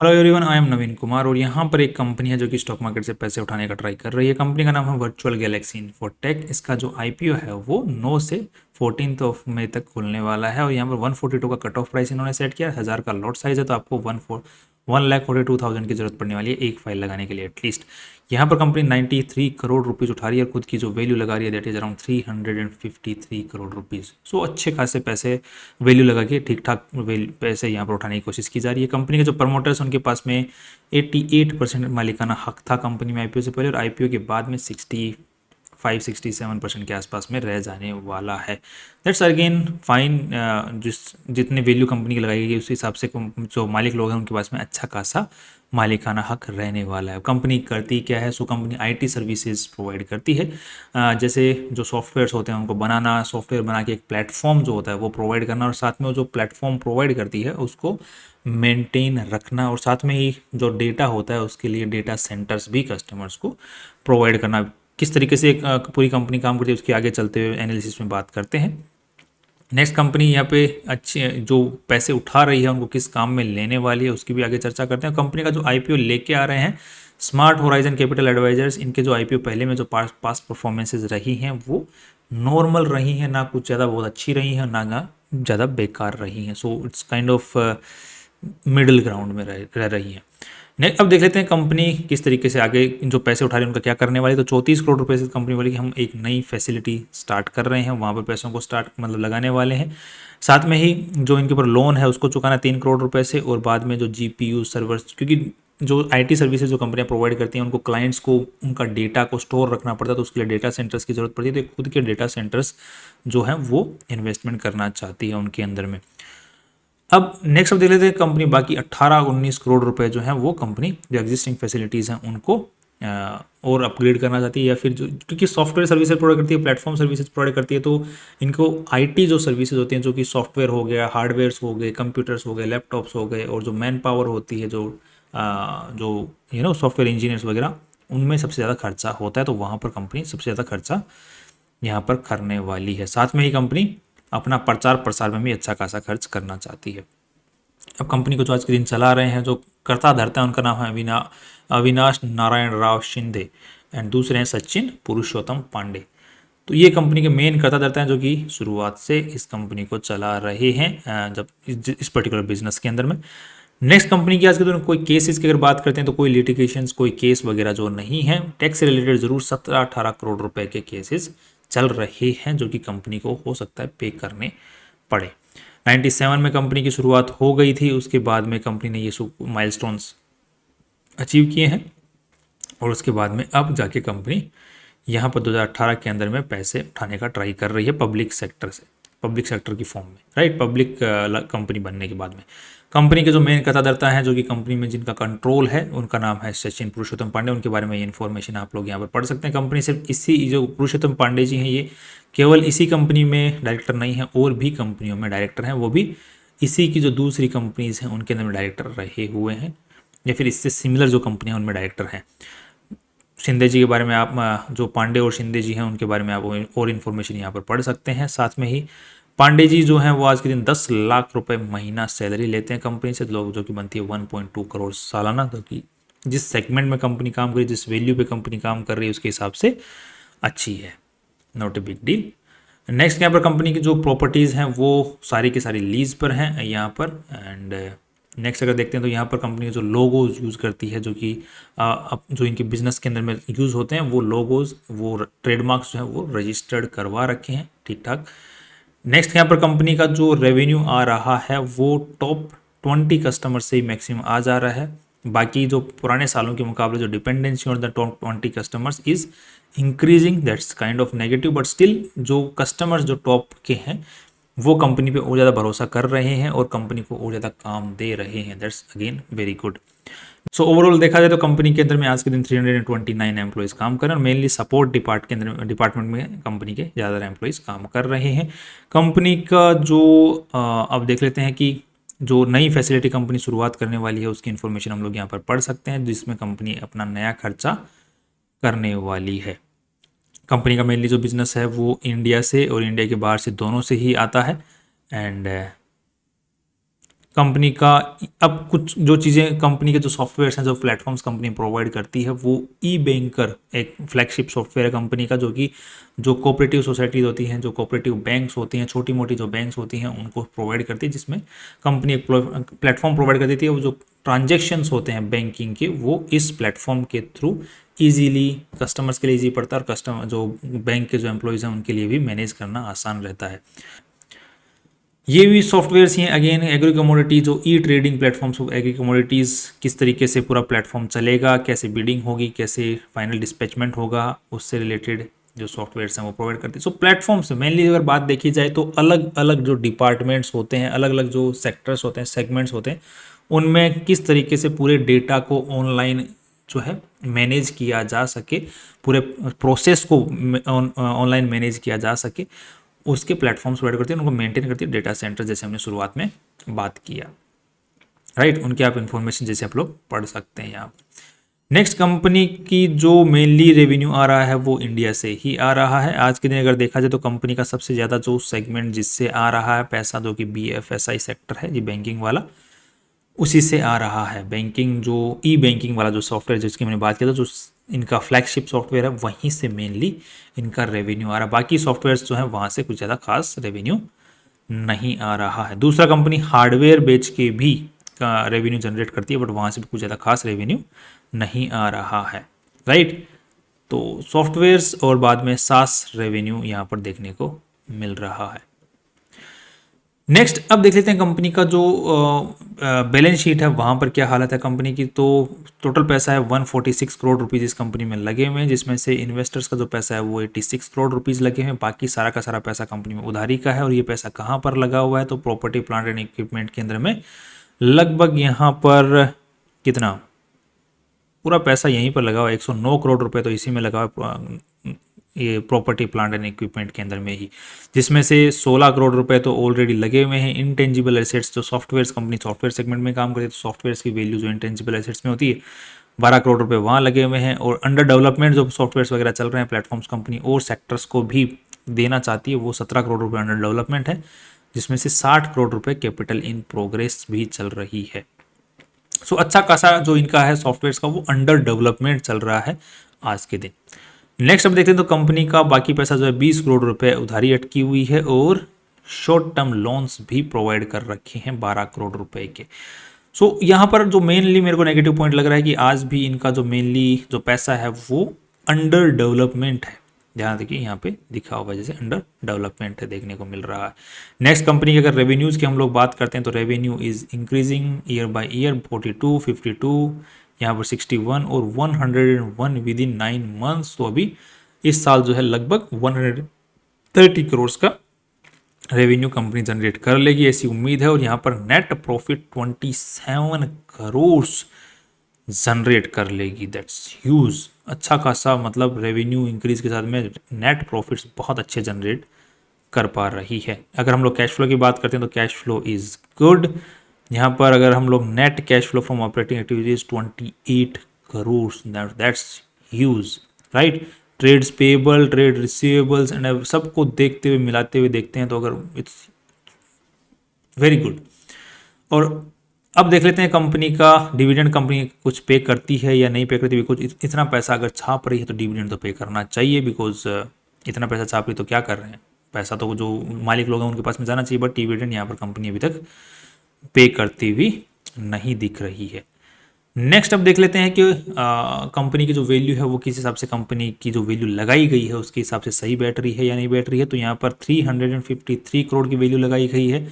Hello everyone, I am नवीन कुमार और यहाँ पर एक कंपनी है जो कि स्टॉक मार्केट से पैसे उठाने का ट्राई कर रही है। कंपनी का नाम है वर्चुअल गैलेक्सी इन्फोटेक। इसका जो आईपीओ है वो 9 से 14 ऑफ मई तक खुलने वाला है और यहाँ पर 142 का कट ऑफ प्राइस इन्होंने सेट किया है। 1000 का लॉट साइज है तो आपको 1,42,000 की जरूरत पड़ने वाली है एक फाइल लगाने के लिए एटलीस्ट। यहाँ पर कंपनी 93 करोड़ रुपीज़ उठा रही है और खुद की जो वैल्यू लगा रही है that is around 353 crore rupees. So अच्छे खासे पैसे वैल्यू लगा के ठीक ठाक पैसे यहाँ पर उठाने की कोशिश की जा रही है। कंपनी के जो प्रमोटर्स उनके पास में 88% मालिकाना हक था कंपनी में आईपीओ से पहले, और आईपीओ के बाद में 65-67% के आसपास में रह जाने वाला है। That's again fine. जिस जितनी वैल्यू कंपनी की लगाई गई उस हिसाब से जो मालिक लोग हैं उनके पास में अच्छा खासा मालिकाना हक रहने वाला है। कंपनी करती क्या है? So company IT services provide करती है। जैसे जो सॉफ्टवेयर्स होते हैं उनको बनाना, सॉफ्टवेयर बना के एक प्लेटफॉर्म जो होता है वो प्रोवाइड करना, और साथ में वो जो प्लेटफॉर्म प्रोवाइड करती है उसको मेंटेन रखना, और साथ में ही जो डेटा होता है उसके लिए डेटा सेंटर्स भी कस्टमर्स को प्रोवाइड करना। किस तरीके से एक पूरी कंपनी काम करती है उसके आगे चलते हुए एनालिसिस में बात करते हैं। नेक्स्ट कंपनी यहाँ पे अच्छे जो पैसे उठा रही है उनको किस काम में लेने वाली है उसकी भी आगे चर्चा करते हैं। कंपनी का जो आईपीओ लेके आ रहे हैं स्मार्ट होराइजन कैपिटल एडवाइजर्स, इनके जो आईपीओ पहले में जो पास्ट परफॉर्मेंसेज रही हैं वो नॉर्मल रही हैं, ना कुछ ज़्यादा बहुत अच्छी रही हैं ना ज़्यादा बेकार रही हैं। So it's kind of middle ground में रह रही हैं। अब देख लेते हैं कंपनी किस तरीके से आगे जो पैसे उठा रही है उनका क्या करने वाली है। तो 34 करोड़ रुपए से कंपनी वाली कि हम एक नई फैसिलिटी स्टार्ट कर रहे हैं, वहाँ पर पैसों को स्टार्ट मतलब लगाने वाले हैं। साथ में ही जो इनके ऊपर लोन है उसको चुकाना 3 करोड़ रुपए से, और बाद में जो जीपीयू सर्वर्स, क्योंकि जो आईटी सर्विसेज जो कंपनियां प्रोवाइड करती हैं उनको क्लाइंट्स को उनका डेटा को स्टोर रखना पड़ता है, तो उसके लिए डेटा सेंटर्स की जरूरत पड़ती है। तो खुद के डेटा सेंटर्स जो हैं वो इन्वेस्टमेंट करना चाहती है उनके अंदर में। अब नेक्स्ट अब देख लेते हैं कंपनी बाकी 18-19 करोड़ रुपए जो है वो कंपनी जो एग्जिस्टिंग फैसिलिटीज़ हैं उनको और अपग्रेड करना चाहती है, या फिर जो क्योंकि सॉफ्टवेयर सर्विसेज प्रोवाइड करती है, प्लेटफॉर्म सर्विसेज प्रोवाइड करती है, तो इनको आईटी जो सर्विसेज होती हैं जो कि सॉफ्टवेयर हो गया, हार्डवेयर्स हो गए, कंप्यूटर्स हो गए, लैपटॉप्स हो गए, और जो मैन पावर होती है जो सॉफ्टवेयर इंजीनियर्स वगैरह, उनमें सबसे ज़्यादा खर्चा होता है। तो वहाँ पर कंपनी सबसे ज़्यादा खर्चा यहाँ पर करने वाली है। साथ में ही कंपनी अपना प्रचार प्रसार में भी अच्छा खासा खर्च करना चाहती है। अब कंपनी को जो आज के दिन चला रहे हैं, जो करता धरता है, उनका नाम है अविनाश नारायण राव शिंदे, एंड दूसरे हैं सचिन पुरुषोत्तम पांडे। तो ये कंपनी के मेन करता धरता हैं जो कि शुरुआत से इस कंपनी को चला रहे हैं जब इस पर्टिकुलर बिजनेस के अंदर में। नेक्स्ट कंपनी की आज के दिन कोई केसेस की अगर बात करते हैं तो कोई लिटिगेशंस, कोई केस वगैरह जो नहीं है। टैक्स से रिलेटेड जरूर 17-18 करोड़ रुपए के केसेस चल रहे हैं जो कि कंपनी को हो सकता है पे करने पड़े। 97 में कंपनी की शुरुआत हो गई थी, उसके बाद में कंपनी ने ये माइलस्टोन्स अचीव किए हैं, और उसके बाद में अब जाके कंपनी यहाँ पर 2018 के अंदर में पैसे उठाने का ट्राई कर रही है पब्लिक सेक्टर से, पब्लिक सेक्टर की फॉर्म में, राइट, पब्लिक कंपनी बनने के बाद में। कंपनी के जो मेन कथादर्ता हैं जो कि कंपनी में जिनका कंट्रोल है उनका नाम है सचिन पुरुषोत्तम पांडे। उनके बारे में ये इन्फॉर्मेशन आप लोग यहाँ पर पढ़ सकते हैं। कंपनी सिर्फ इसी जो पुरुषोत्तम पांडे जी हैं ये केवल इसी कंपनी में डायरेक्टर नहीं है, और भी कंपनियों में डायरेक्टर हैं, वो भी इसी की जो दूसरी कंपनीज हैं उनके अंदर में डायरेक्टर रहे हुए हैं, या फिर इससे सिमिलर जो कंपनियां उनमें डायरेक्टर हैं। शिंदे जी के बारे में आप जो पांडे और शिंदे जी हैं उनके बारे में आप और इन्फॉर्मेशन यहाँ पर पढ़ सकते हैं। साथ में ही पांडे जी जो हैं वो आज के दिन 10 लाख रुपए महीना सैलरी लेते हैं कंपनी से, लोग जो कि बनती है 1.2 करोड़ सालाना, जो कि जिस सेगमेंट में कंपनी काम कर रही है, जिस वैल्यू पे कंपनी काम कर रही है उसके हिसाब से अच्छी है, not a big deal. Next यहाँ पर कंपनी की जो प्रॉपर्टीज़ हैं वो सारी की सारी लीज पर हैं यहाँ पर। एंड नेक्स्ट अगर देखते हैं तो यहाँ पर कंपनी जो लोगोज यूज़ करती है जो कि अब जो इनके बिजनेस के अंदर में यूज़ होते हैं वो लोगोज, वो ट्रेडमार्क्स जो है वो रजिस्टर्ड करवा रखे हैं ठीक ठाक। नेक्स्ट यहाँ पर कंपनी का जो रेवेन्यू आ रहा है वो टॉप 20 कस्टमर से ही मैक्सिमम आ जा रहा है। बाकी जो पुराने सालों के मुकाबले जो dependency on the top 20 customers is increasing, that's kind of negative, but still जो कस्टमर्स जो टॉप के हैं वो कंपनी पे और ज़्यादा भरोसा कर रहे हैं और कंपनी को और ज़्यादा काम दे रहे हैं। That's again very good. So overall देखा जाए तो कंपनी के अंदर में आज के दिन 329 एम्प्लॉयज़ काम कर रहे हैं, मेनली सपोर्ट डिपार्टमेंट में कंपनी के ज़्यादा एम्प्लॉयज़ काम कर रहे हैं। कंपनी का जो अब देख लेते हैं कि जो नई फैसिलिटी कंपनी शुरुआत करने वाली है उसकी इन्फॉर्मेशन हम लोग यहाँ पर पढ़ सकते हैं, जिसमें कंपनी अपना नया खर्चा करने वाली है। कंपनी का मेनली जो बिजनेस है वो इंडिया से और इंडिया के बाहर से दोनों से ही आता है, एंड कंपनी का अब कुछ जो चीज़ें कंपनी के जो सॉफ्टवेयर हैं, जो प्लेटफॉर्म्स कंपनी प्रोवाइड करती है, वो ई बैंकर एक फ्लैगशिप सॉफ्टवेयर है कंपनी का, जो कि जो कोऑपरेटिव सोसाइटीज होती हैं, जो कोऑपरेटिव बैंक्स होती हैं, छोटी मोटी जो बैंक्स होती हैं, उनको प्रोवाइड करती है, जिसमें कंपनी एक प्लेटफॉर्म प्रोवाइड कर देती है। वो जो ट्रांजेक्शन्स होते हैं बैंकिंग के, वो इस प्लेटफॉर्म के थ्रू ईजीली कस्टमर्स के लिए ईजी पड़ता है, और कस्टमर जो बैंक के जो एम्प्लॉयज़ हैं उनके लिए भी मैनेज करना आसान रहता है। ये भी सॉफ्टवेयर्स ही हैं। अगेन एग्री कमोडिटी जो e trading platforms, agri commodities किस तरीके से पूरा प्लेटफॉर्म चलेगा, कैसे बिडिंग होगी, कैसे फाइनल डिस्पैचमेंट होगा, उससे रिलेटेड जो सॉफ्टवेयर्स हैं वो प्रोवाइड करते हैं। सो प्लेटफॉर्म से मेनली अगर बात देखी जाए तो अलग अलग जो डिपार्टमेंट्स होते हैं, अलग अलग जो सेक्टर्स होते हैं, सेगमेंट्स होते हैं, उनमें किस तरीके से पूरे डेटा को ऑनलाइन जो है मैनेज किया जा सके, पूरे प्रोसेस को ऑनलाइन मैनेज किया जा सके, उसके प्लेटफॉर्म्स प्रोवाइड करती है, उनको मेंटेन करती है डेटा सेंटर, जैसे हमने शुरुआत में बात किया, राइट। उनके आप इन्फॉर्मेशन जैसे आप लोग पढ़ सकते हैं यहाँ पर। नेक्स्ट कंपनी की जो मेनली रेवेन्यू आ रहा है वो इंडिया से ही आ रहा है। आज के दिन अगर देखा जाए तो कंपनी का सबसे ज़्यादा जो सेगमेंट जिससे आ रहा है पैसा, जो कि BFSI सेक्टर है, ये बैंकिंग वाला, उसी से आ रहा है। बैंकिंग जो ई बैंकिंग वाला जो सॉफ्टवेयर जिसकी मैंने बात किया था, जो इनका फ्लैगशिप सॉफ्टवेयर है, वहीं से मेनली इनका रेवेन्यू आ रहा है। बाकी सॉफ्टवेयर्स जो है वहाँ से कुछ ज़्यादा खास रेवेन्यू नहीं आ रहा है। दूसरा कंपनी हार्डवेयर बेच के भी का रेवेन्यू जनरेट करती है, बट वहाँ से भी कुछ ज़्यादा खास रेवेन्यू नहीं आ रहा है, राइट। तो सॉफ्टवेयर्स और बाद में सास रेवेन्यू यहाँ पर देखने को मिल रहा है। नेक्स्ट अब देख लेते हैं कंपनी का जो बैलेंस शीट है, वहाँ पर क्या हालत है कंपनी की। तो टोटल पैसा है 146 करोड़ रुपीज़ इस कंपनी में लगे हुए हैं, जिसमें से इन्वेस्टर्स का जो पैसा है वो 86 करोड़ रुपीज़ लगे हुए हैं। बाकी सारा का सारा पैसा कंपनी में उधारी का है। और ये पैसा कहाँ पर लगा हुआ है, तो प्रॉपर्टी प्लांट एंड इक्विपमेंट के अंदर में लगभग यहाँ पर कितना पूरा पैसा यहीं पर लगा हुआ है, 109 करोड़ रुपए तो इसी में लगा हुआ है, ये प्रॉपर्टी प्लांट एंड इक्विपमेंट के अंदर में ही, जिसमें से 16 करोड़ रुपए तो ऑलरेडी लगे हुए हैं। इनटेंजिबल एसेट्स जो सॉफ्टवेयर कंपनी सॉफ्टवेयर सेगमेंट में काम करती है, तो सॉफ्टवेयर की वैल्यू जो इनटेंजिबल एसेट्स में होती है 12 करोड़ रुपए वहाँ लगे हुए हैं। और अंडर डेवलपमेंट जो सॉफ्टवेयर वगैरह चल रहे हैं प्लेटफॉर्म्स कंपनी और सेक्टर्स को भी देना चाहती है, वो 17 करोड़ रुपये अंडर डेवलपमेंट है, जिसमें से 60 करोड़ रुपए कैपिटल इन प्रोग्रेस भी चल रही है। सो अच्छा खासा जो इनका है सॉफ्टवेयर का वो अंडर डेवलपमेंट चल रहा है आज के दिन। नेक्स्ट अब देखते हैं तो कंपनी का बाकी पैसा जो है 20 करोड़ रुपए उधारी अटकी हुई है, और शॉर्ट टर्म लोन्स भी प्रोवाइड कर रखे हैं 12 करोड़ रुपए के। सो यहाँ पर जो मेनली मेरे को नेगेटिव पॉइंट लग रहा है कि आज भी इनका जो मेनली जो पैसा है वो अंडर डेवलपमेंट है। ध्यान देखिए यहाँ पे दिखा हुआ जैसे अंडर डेवलपमेंट है देखने को मिल रहा है। नेक्स्ट कंपनी की अगर रेवेन्यूज़ की हम लोग बात करते हैं तो revenue is increasing year by year, 42, 52, यहाँ पर 61 और 101 विद इन 9 मंथ्स। तो अभी इस साल जो है लगभग 130 करोड़ का रेवेन्यू कंपनी जनरेट कर लेगी, ऐसी उम्मीद है। और यहाँ पर नेट प्रॉफिट 27 करोड़ जनरेट कर लेगी, दैट्स ह्यूज। अच्छा खासा मतलब रेवेन्यू इंक्रीज के साथ में नेट प्रॉफिट्स बहुत अच्छे जनरेट कर पा रही है। अगर हम लोग कैश फ्लो की बात करते हैं तो कैश फ्लो इज़ गुड। यहाँ पर अगर हम लोग net cash flow from operating activities 28 crore, that's huge, right. Trades payable, trade receivables and सबको देखते हुए मिलाते हुए देखते हैं तो अगर इट्स वेरी गुड। और अब देख लेते हैं कंपनी का डिविडेंड कंपनी कुछ पे करती है या नहीं पे करती। बिकॉज इतना पैसा अगर छाप रही है तो डिविडेंड तो पे करना चाहिए, बिकॉज इतना पैसा छाप रही तो क्या कर रहे हैं, पैसा तो जो मालिक लोग हैं उनके पास में जाना चाहिए, बट डिविडेंड यहाँ पर कंपनी अभी तक पे करती हुई नहीं दिख रही है। नेक्स्ट अब देख लेते हैं कि कंपनी की जो वैल्यू है वो किस हिसाब से कंपनी की जो वैल्यू लगाई गई है उसके हिसाब से सही बैठ रही है या नहीं बैठ रही है। तो यहाँ पर 353 करोड़ की वैल्यू लगाई गई है,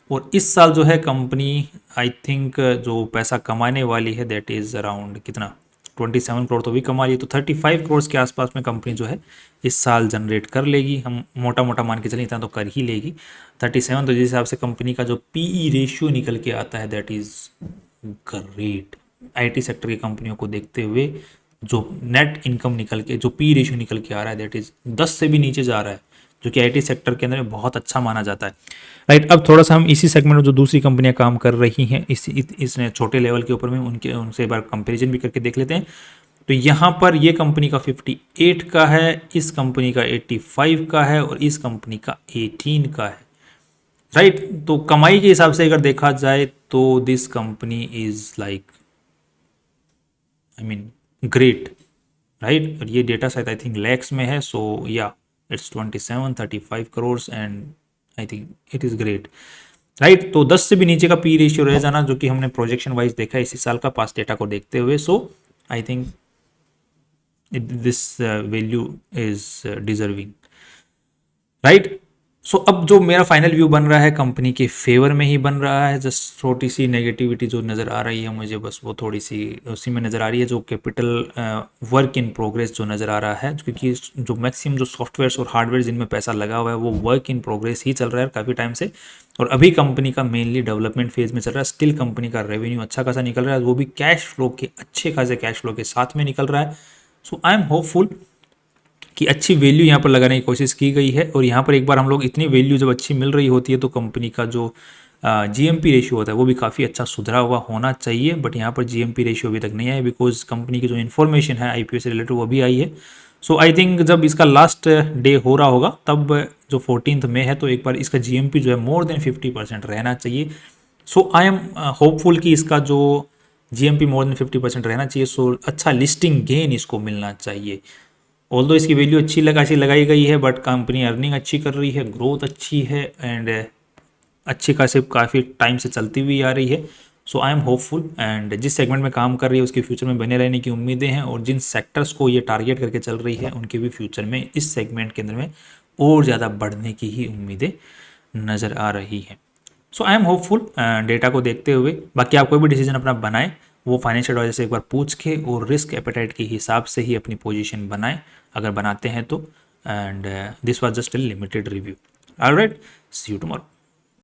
और इस साल जो है कंपनी आई थिंक जो पैसा कमाने वाली है दैट इज़ अराउंड कितना 27 करोड़ तो भी कमा रही है। तो 35 करोड़ के आसपास में कंपनी जो है इस साल जनरेट कर लेगी। हम मोटा मोटा मान के चलें इतना तो कर ही लेगी 37। तो जिस हिसाब से कंपनी का जो पीई रेशियो निकल के आता है that is great. IT sector की कंपनियों को देखते हुए जो नेट इनकम निकल के जो पी रेशियो निकल के आ रहा है दैट इज़ 10 से भी नीचे जा रहा है, जो कि आईटी सेक्टर के अंदर बहुत अच्छा माना जाता है, राइट। अब थोड़ा सा हम इसी सेगमेंट में जो दूसरी कंपनियां काम कर रही हैं इस छोटे लेवल के ऊपर में उनसे एक बार कंपैरिजन भी करके देख लेते हैं। तो यहाँ पर ये कंपनी का 58 का है, इस कंपनी का 85 का है, और इस कंपनी का 18 का है, राइट। तो कमाई के हिसाब से अगर देखा जाए तो this company is like I mean great, right. और ये डेटा शायद आई थिंक लैक्स में है, सो या it's 27-35 crore and I think it is great, right. तो 10 से भी नीचे का पी रेशियो रह जाना, जो कि हमने प्रोजेक्शन वाइज देखा है इसी साल का पास डेटा को देखते हुए, so I think this value is deserving, right. So अब जो मेरा फाइनल व्यू बन रहा है कंपनी के फेवर में ही बन रहा है। जस्ट थोड़ी सी नेगेटिविटी जो नज़र आ रही है मुझे, बस वो थोड़ी सी उसी में नज़र आ रही है, जो कैपिटल वर्क इन प्रोग्रेस जो नज़र आ रहा है, क्योंकि जो मैक्सिमम जो सॉफ्टवेयर और हार्डवेयर जिनमें पैसा लगा हुआ है वो वर्क इन प्रोग्रेस ही चल रहा है काफ़ी टाइम से, और अभी कंपनी का मेनली डेवलपमेंट फेज में चल रहा है। स्टिल कंपनी का रेवेन्यू अच्छा खासा निकल रहा है, वो भी कैश फ्लो के अच्छे खासे कैश फ्लो के साथ में निकल रहा है। सो आई एम होपफुल कि अच्छी वैल्यू यहाँ पर लगाने की कोशिश की गई है, और यहाँ पर एक बार हम लोग इतनी वैल्यू जब अच्छी मिल रही होती है तो कंपनी का जो जीएमपी रेशियो होता है वो भी काफ़ी अच्छा सुधरा हुआ होना चाहिए, बट यहाँ पर जीएमपी रेशियो अभी तक नहीं आया, बिकॉज कंपनी की जो इन्फॉर्मेशन है आईपीओ से रिलेटेड वो भी आई है। सो आई थिंक जब इसका लास्ट डे हो रहा होगा तब जो 14 मई है, तो एक बार इसका जीएमपी जो है मोर देन 50% रहना चाहिए। सो आई एम होपफुल कि इसका जो जीएमपी मोर देन 50% रहना चाहिए, सो अच्छा लिस्टिंग गेन इसको मिलना चाहिए। ऑल्दो इसकी वैल्यू अच्छी लगाई गई है, बट कंपनी अर्निंग अच्छी कर रही है, ग्रोथ अच्छी है, एंड अच्छी खासी काफ़ी टाइम से चलती हुई आ रही है। सो आई एम होपफुल, एंड जिस सेगमेंट में काम कर रही है उसके फ्यूचर में बने रहने की उम्मीदें हैं, और जिन सेक्टर्स को ये टारगेट करके चल रही है उनके भी फ्यूचर में इस सेगमेंट के अंदर में और ज़्यादा बढ़ने की ही उम्मीदें नज़र आ रही हैं। सो आई एम होपफुल डेटा को देखते हुए। बाकी आप कोई भी डिसीजन अपना बनाएं वो फाइनेंशियल एडवाइजर से एक बार पूछ के और रिस्क एपेटाइट के हिसाब से ही अपनी पोजीशन बनाएं, अगर बनाते हैं तो। And this was just a limited review. Alright, see you tomorrow.